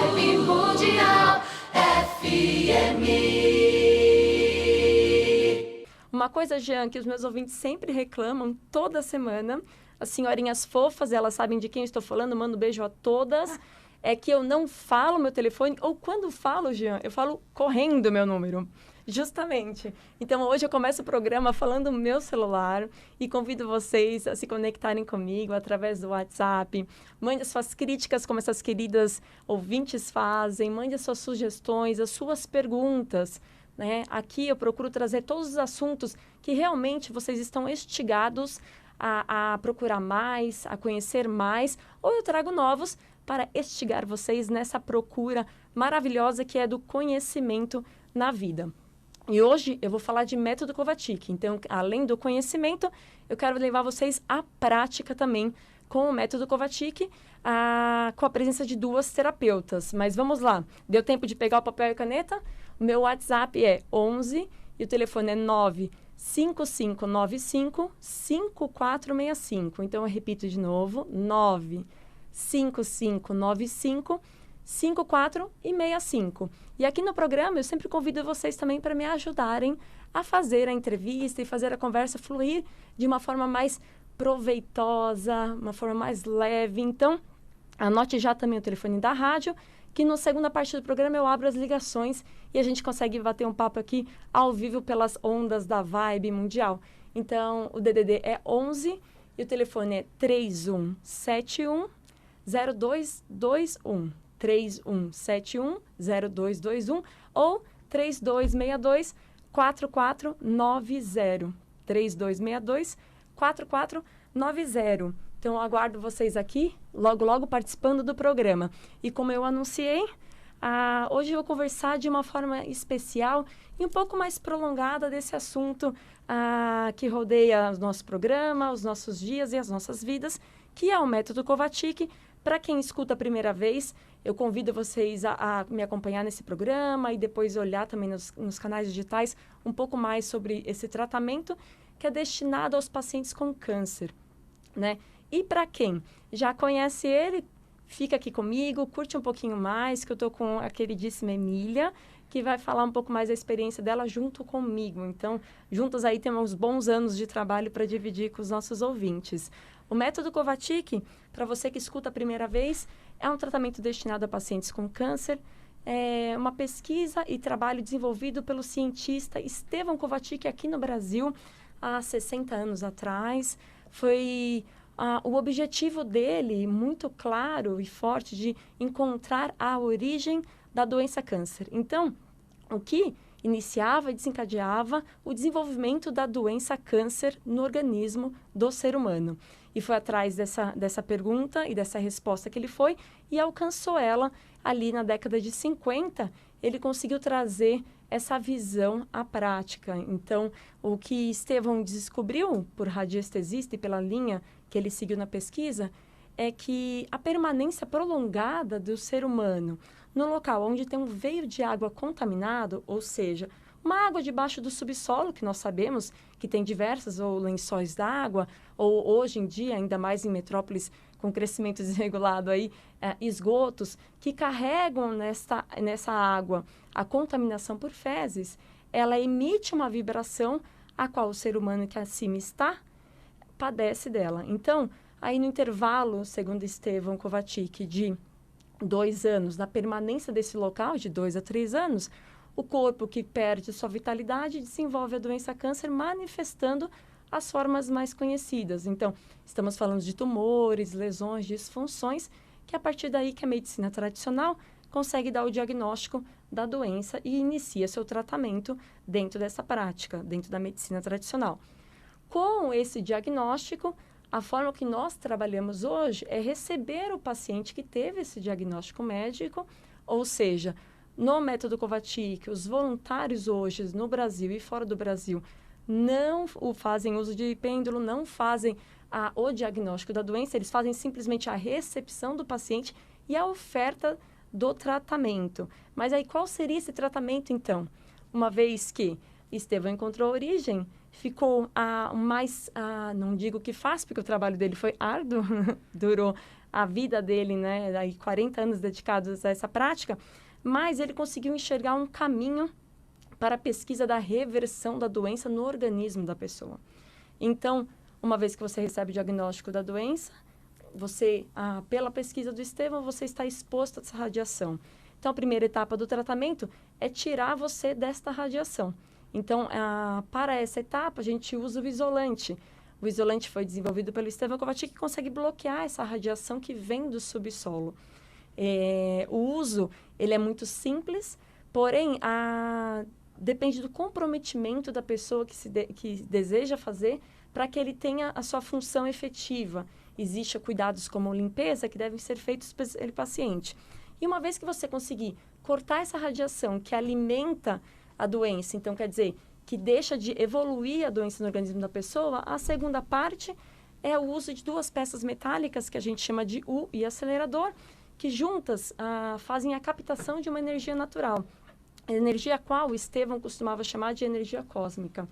Vibe Mundial FM. Uma coisa, Jean, que os meus ouvintes sempre reclamam toda semana, as senhorinhas fofas, elas sabem de quem eu estou falando, mando um beijo a todas, é que eu não falo meu telefone, ou quando falo, Jean, eu falo correndo meu número. Justamente. Então, hoje eu começo o programa falando o meu celular e convido vocês a se conectarem comigo através do WhatsApp. Mande as suas críticas, como essas queridas ouvintes fazem. Mande as suas sugestões, as suas perguntas. Né? Aqui eu procuro trazer todos os assuntos que realmente vocês estão instigados a procurar mais, a conhecer mais, ou eu trago novos para instigar vocês nessa procura maravilhosa que é do conhecimento na vida. E hoje eu vou falar de método Kovačić. Então, além do conhecimento, eu quero levar vocês à prática também com o método Kovačić, com a presença de duas terapeutas. Mas vamos lá. Deu tempo de pegar o papel e caneta? O meu WhatsApp é 11 e o telefone é 95595-5465. Então, eu repito de novo, 95595-5465. E aqui no programa eu sempre convido vocês também para me ajudarem a fazer a entrevista e fazer a conversa fluir de uma forma mais proveitosa, uma forma mais leve. Então, anote já também o telefone da rádio, que na segunda parte do programa eu abro as ligações e a gente consegue bater um papo aqui ao vivo pelas ondas da Vibe Mundial. Então, o DDD é 11 e o telefone é 3171 0221. 3171-0221 ou 3262-4490. 3262-4490. Então, eu aguardo vocês aqui, logo participando do programa. E como eu anunciei, hoje eu vou conversar de uma forma especial e um pouco mais prolongada desse assunto que rodeia o nosso programa, os nossos dias e as nossas vidas, que é o método Kovačić. Para quem escuta a primeira vez, eu convido vocês a me acompanhar nesse programa e depois olhar também nos canais digitais um pouco mais sobre esse tratamento que é destinado aos pacientes com câncer, né? E para quem já conhece ele, fica aqui comigo, curte um pouquinho mais, que eu estou com a queridíssima Emília, que vai falar um pouco mais da experiência dela junto comigo. Então, juntos aí temos bons anos de trabalho para dividir com os nossos ouvintes. O método Kovačić, para você que escuta a primeira vez, é um tratamento destinado a pacientes com câncer. É uma pesquisa e trabalho desenvolvido pelo cientista Stefan Kovačić aqui no Brasil, há 60 anos atrás. Foi o objetivo dele, muito claro e forte, de encontrar a origem da doença câncer. Então, o que iniciava e desencadeava o desenvolvimento da doença câncer no organismo do ser humano. E foi atrás dessa pergunta e dessa resposta que ele foi e alcançou ela ali na década de 50. Ele conseguiu trazer essa visão à prática. Então, o que Estevão descobriu por radiestesista e pela linha que ele seguiu na pesquisa é que a permanência prolongada do ser humano no local onde tem um veio de água contaminado, ou seja, uma água debaixo do subsolo, que nós sabemos que tem diversas ou lençóis d'água, ou hoje em dia, ainda mais em metrópoles com crescimento desregulado aí, esgotos que carregam nessa água a contaminação por fezes, ela emite uma vibração a qual o ser humano que acima está padece dela. Então, aí no intervalo, segundo Stefan Kovačić, de 2 anos, da permanência desse local, de 2 a 3 anos, o corpo que perde sua vitalidade desenvolve a doença câncer, manifestando as formas mais conhecidas. Então, estamos falando de tumores, lesões, disfunções, que a partir daí que a medicina tradicional consegue dar o diagnóstico da doença e inicia seu tratamento dentro dessa prática, dentro da medicina tradicional. Com esse diagnóstico, a forma que nós trabalhamos hoje é receber o paciente que teve esse diagnóstico médico, ou seja, no método Kovačić, os voluntários hoje no Brasil e fora do Brasil não fazem uso de pêndulo, não fazem o diagnóstico da doença, eles fazem simplesmente a recepção do paciente e a oferta do tratamento. Mas aí qual seria esse tratamento então? Uma vez que Estevão encontrou a origem, ficou não digo que fácil, porque o trabalho dele foi árduo, durou a vida dele, né? Aí 40 anos dedicados a essa prática, mas ele conseguiu enxergar um caminho para a pesquisa da reversão da doença no organismo da pessoa. Então, uma vez que você recebe o diagnóstico da doença, você, pela pesquisa do Estevão, você está exposto a essa radiação. Então, a primeira etapa do tratamento é tirar você desta radiação. Então, para essa etapa, a gente usa o isolante. O isolante foi desenvolvido pelo Estevão Kovačić, que consegue bloquear essa radiação que vem do subsolo. O uso, ele é muito simples, porém, depende do comprometimento da pessoa que deseja fazer para que ele tenha a sua função efetiva. Existem cuidados como limpeza que devem ser feitos pelo paciente. E uma vez que você conseguir cortar essa radiação que alimenta a doença, então quer dizer que deixa de evoluir a doença no organismo da pessoa, a segunda parte é o uso de duas peças metálicas que a gente chama de U e acelerador, que juntas fazem a captação de uma energia natural. A energia a qual o Estevão costumava chamar de energia cósmica.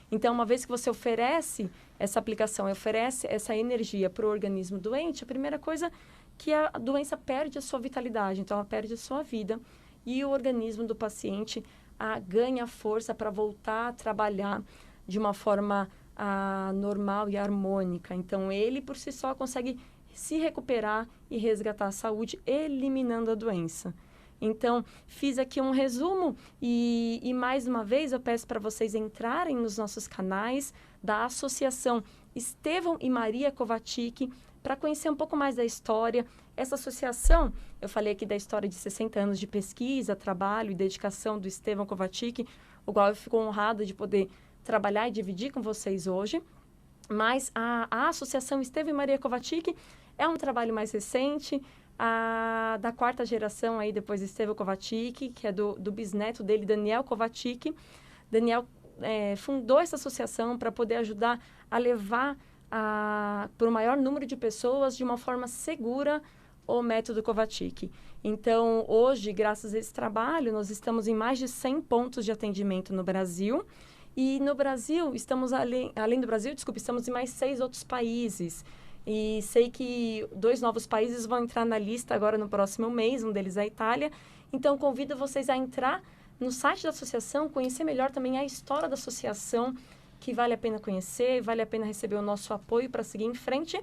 Então, uma vez que você oferece essa aplicação, oferece essa energia para o organismo doente, a primeira coisa que a doença perde a sua vitalidade, então ela perde a sua vida e o organismo do paciente ganha força para voltar a trabalhar de uma forma normal e harmônica. Então, ele por si só consegue se recuperar e resgatar a saúde, eliminando a doença. Então, fiz aqui um resumo e mais uma vez eu peço para vocês entrarem nos nossos canais da Associação Estevão e Maria Kovačić para conhecer um pouco mais da história. Essa associação, eu falei aqui da história de 60 anos de pesquisa, trabalho e dedicação do Estevão Kovačić, o qual eu fico honrada de poder trabalhar e dividir com vocês hoje. Mas a Associação Estevão e Maria Kovačić é um trabalho mais recente, da quarta geração aí depois de Estevão Kovačić, que é do bisneto dele, Daniel Kovačić. Daniel fundou essa associação para poder ajudar a levar para o maior número de pessoas de uma forma segura o método Kovačić. Então, hoje, graças a esse trabalho, nós estamos em mais de 100 pontos de atendimento no Brasil. E no Brasil, além do Brasil, estamos em mais 6 outros países. E sei que 2 novos países vão entrar na lista agora no próximo mês, um deles é a Itália. Então, convido vocês a entrar no site da associação, conhecer melhor também a história da associação, que vale a pena conhecer, vale a pena receber o nosso apoio para seguir em frente.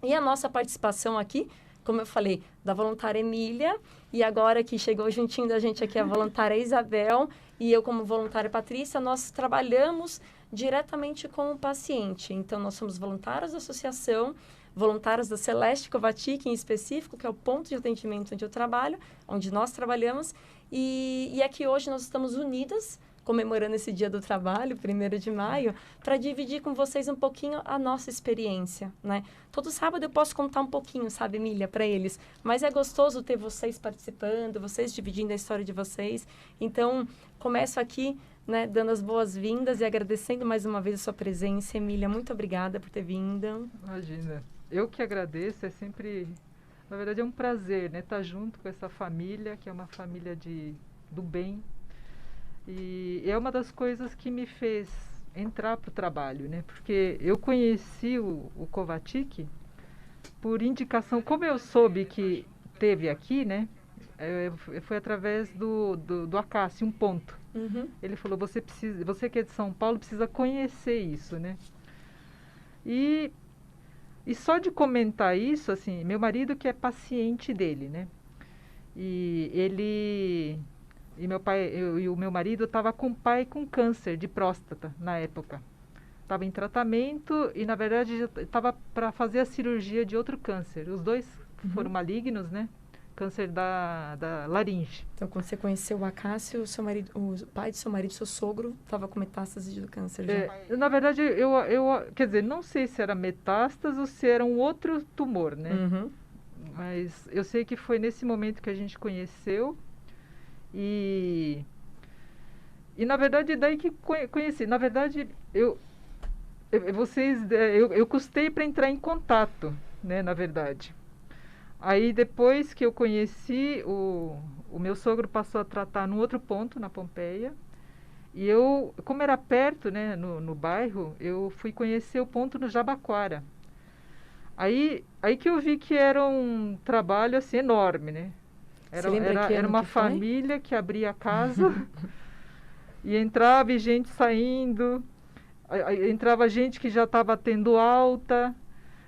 E a nossa participação aqui, como eu falei, da voluntária Emília, e agora que chegou juntinho da gente aqui a voluntária Isabel, e eu como voluntária Patrícia, nós trabalhamos diretamente com o paciente. Então, nós somos voluntários da associação, voluntários da Celeste Kovačić em específico, que é o ponto de atendimento onde eu trabalho, onde nós trabalhamos, e aqui hoje nós estamos unidas, comemorando esse Dia do Trabalho, 1º de maio, para dividir com vocês um pouquinho a nossa experiência, né? Todo sábado eu posso contar um pouquinho, sabe, Emília, para eles, mas é gostoso ter vocês participando, vocês dividindo a história de vocês. Então, começo aqui, né, dando as boas-vindas e agradecendo mais uma vez a sua presença. Emília, muito obrigada por ter vindo. Imagina, eu que agradeço, é sempre, na verdade é um prazer, né, estar junto com essa família, que é uma família do bem, e é uma das coisas que me fez entrar para o trabalho, né, porque eu conheci o Kovačić por indicação, como eu soube que teve aqui, né, foi através do Acácio, um ponto. Uhum. Ele falou, você que é de São Paulo precisa conhecer isso, né? E só de comentar isso, assim, meu marido que é paciente dele, né? E o meu marido estava com o pai com câncer de próstata na época. Estava em tratamento e, na verdade, já estava para fazer a cirurgia de outro câncer. Os dois foram malignos, né? Câncer da laringe. Então, quando você conheceu o Acácio, o pai de seu marido, seu sogro, estava com metástase do câncer já? Na verdade, quer dizer, não sei se era metástase ou se era um outro tumor, né? Uhum. Mas eu sei que foi nesse momento que a gente conheceu e na verdade, daí que conheci. Na verdade, eu custei para entrar em contato, né, na verdade. Aí, depois que eu conheci, o meu sogro passou a tratar num outro ponto, na Pompeia. E eu, como era perto, né, no bairro, eu fui conhecer o ponto no Jabaquara. Aí que eu vi que era um trabalho assim enorme, né? Você lembra que Era ano uma que foi? família que abria a casa e entrava e gente saindo. Aí entrava gente que já estava tendo alta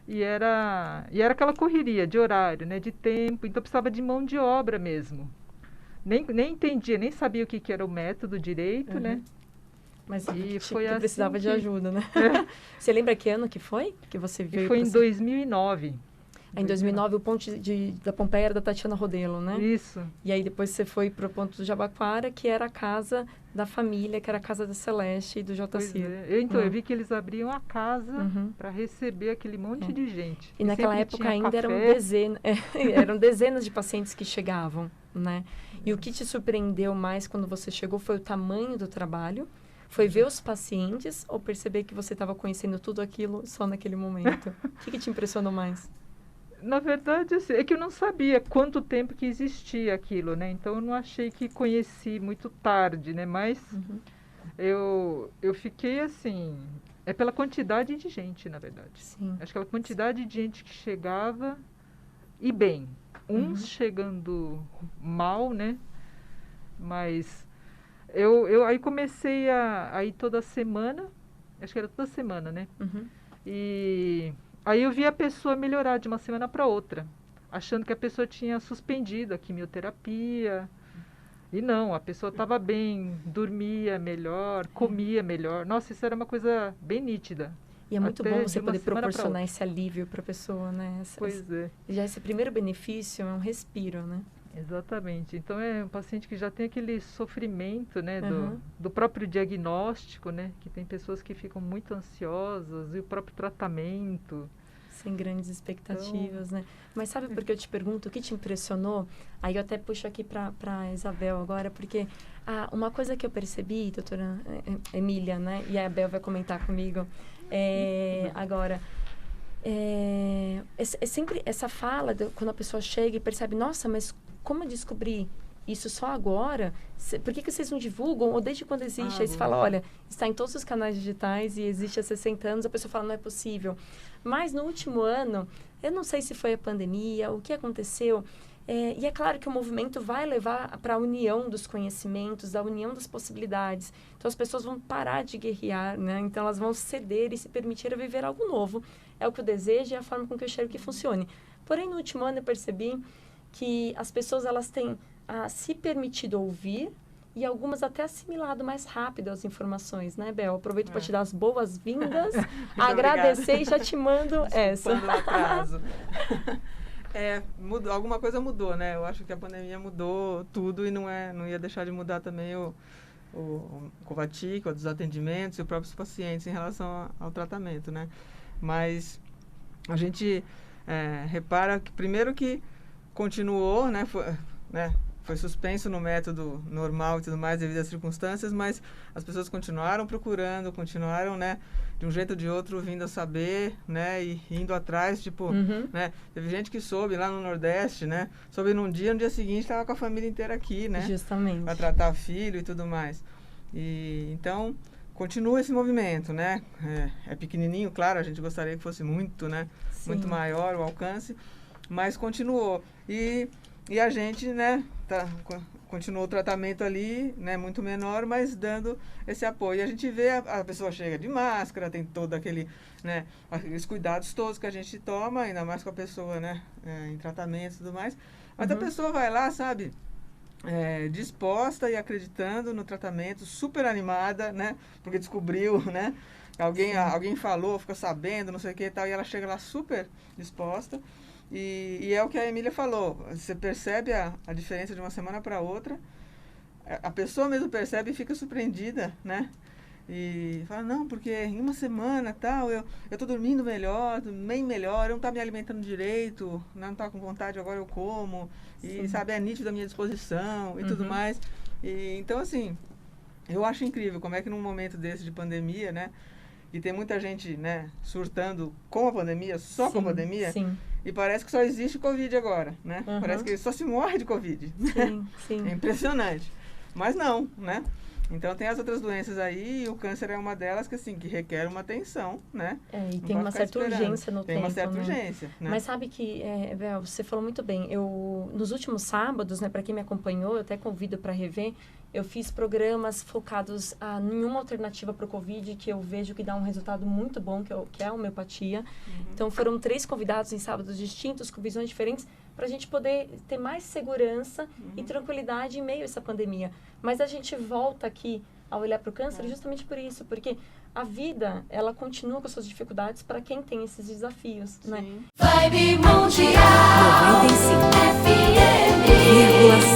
e era aquela correria de horário, né? De tempo. Então precisava de mão de obra mesmo. Nem entendia, nem sabia o que era o método direito, né? Mas E tipo, foi que precisava assim de ajuda, né? Você lembra que ano que foi que você E veio? foi em pra- 2009. Em 2009, o ponto da Pompeia era da Tatiana Rodelo, né? Isso. E aí depois você foi para o ponto do Jabaquara, que era a casa da família, que era a casa da Celeste e do Pois Jotacir. é. Eu vi que eles abriam a casa Uhum. para receber aquele monte de gente. E naquela sempre época tinha ainda café. eram dezenas de pacientes que chegavam, né? E o que te surpreendeu mais quando você chegou foi o tamanho do trabalho? Foi ver os pacientes ou perceber que você estava conhecendo tudo aquilo só naquele momento? O que te impressionou mais? Na verdade, assim, é que eu não sabia quanto tempo que existia aquilo, né? Então eu não achei que conheci muito tarde, né? Mas eu fiquei assim, é pela quantidade de gente, na verdade. Sim. Acho que aquela quantidade de gente que chegava e bem. Uns chegando mal, né? Mas eu aí comecei a ir toda semana, acho que era toda semana, né? Uhum. E aí eu vi a pessoa melhorar de uma semana para outra, achando que a pessoa tinha suspendido a quimioterapia. E não, a pessoa estava bem, dormia melhor, comia melhor. Nossa, isso era uma coisa bem nítida. E é muito Até bom de você uma poder semana pra proporcionar outra. esse alívio para a pessoa, né? Pois é. Já esse primeiro benefício é um respiro, né? Exatamente. Então é um paciente que já tem aquele sofrimento, né, Uhum. do próprio diagnóstico, né, que tem pessoas que ficam muito ansiosas e o próprio tratamento. Sem grandes expectativas, né? Mas sabe por que eu te pergunto, o que te impressionou? Aí eu até puxo aqui para Isabel agora, porque uma coisa que eu percebi, doutora Emília, né, e a Abel vai comentar comigo, agora, é sempre essa fala, quando a pessoa chega e percebe, nossa, mas como eu descobri isso só agora? Por que vocês não divulgam? Ou desde quando existe? Aí você fala, olha, está em todos os canais digitais e existe há 60 anos. A pessoa fala, não é possível. Mas no último ano, eu não sei se foi a pandemia, o que aconteceu. E é claro que o movimento vai levar para a união dos conhecimentos, da união das possibilidades. Então, as pessoas vão parar de guerrear, né? Então, elas vão ceder e se permitir a viver algo novo. É o que eu desejo e é a forma com que eu quero que funcione. Porém, no último ano, eu percebi que as pessoas elas têm se permitido ouvir e algumas até assimilado mais rápido as informações, né, Bel? Aproveito para te dar as boas-vindas, agradecer e já te mando essa. Desculpando o atraso. Mudou, alguma coisa mudou, né? Eu acho que a pandemia mudou tudo e não ia deixar de mudar também o Covatic, os atendimentos e os próprios pacientes em relação ao tratamento, né? Mas a gente repara que primeiro que continuou, né? Foi suspenso no método normal e tudo mais devido às circunstâncias, mas as pessoas continuaram procurando, continuaram, né, de um jeito ou de outro vindo a saber, né, e indo atrás, tipo, né, teve gente que soube lá no Nordeste, né, soube no dia seguinte estava com a família inteira aqui, né, justamente, para tratar filho e tudo mais. E então continua esse movimento, né, é pequenininho, claro, a gente gostaria que fosse muito, né, muito maior o alcance, mas continuou. E a gente, né, continuou o tratamento ali, né, muito menor, mas dando esse apoio. E a gente vê a pessoa chega de máscara, tem todo aquele, né, aqueles cuidados todos que a gente toma, ainda mais com a pessoa, né, em tratamento e tudo mais. Mas a pessoa vai lá, sabe, disposta e acreditando no tratamento, super animada, né, porque descobriu, né, alguém falou, ficou sabendo, não sei o que e tal, e ela chega lá super disposta. E é o que a Emília falou, você percebe a diferença de uma semana para outra, a pessoa mesmo percebe e fica surpreendida, né? E fala, não, porque em uma semana tal, eu tô dormindo melhor, bem melhor, eu não tá me alimentando direito, não tá com vontade, agora eu como, e sabe, é nítido a minha disposição e tudo mais. E, então, assim, eu acho incrível como é que num momento desse de pandemia, né? E tem muita gente, né, surtando com a pandemia, só com a pandemia. Sim. E parece que só existe Covid agora, né? Parece que só se morre de Covid. Sim. É impressionante. Mas não, né? Então tem as outras doenças aí, e o câncer é uma delas que assim, que requer uma atenção, né? E Não tem pode uma ficar certa esperando. urgência no Tem tempo, uma certa né? urgência, né? Mas sabe que, Bel, você falou muito bem. Nos últimos sábados, né, para quem me acompanhou, eu até convido para rever, eu fiz programas focados em uma alternativa para o Covid, que eu vejo que dá um resultado muito bom, que é a homeopatia. Então, foram 3 convidados em sábados distintos, com visões diferentes, para a gente poder ter mais segurança e tranquilidade em meio a essa pandemia. Mas a gente volta aqui a olhar para o câncer justamente por isso, porque a vida, ela continua com suas dificuldades para quem tem esses desafios, né? Vibe Mundial 95,7. FM.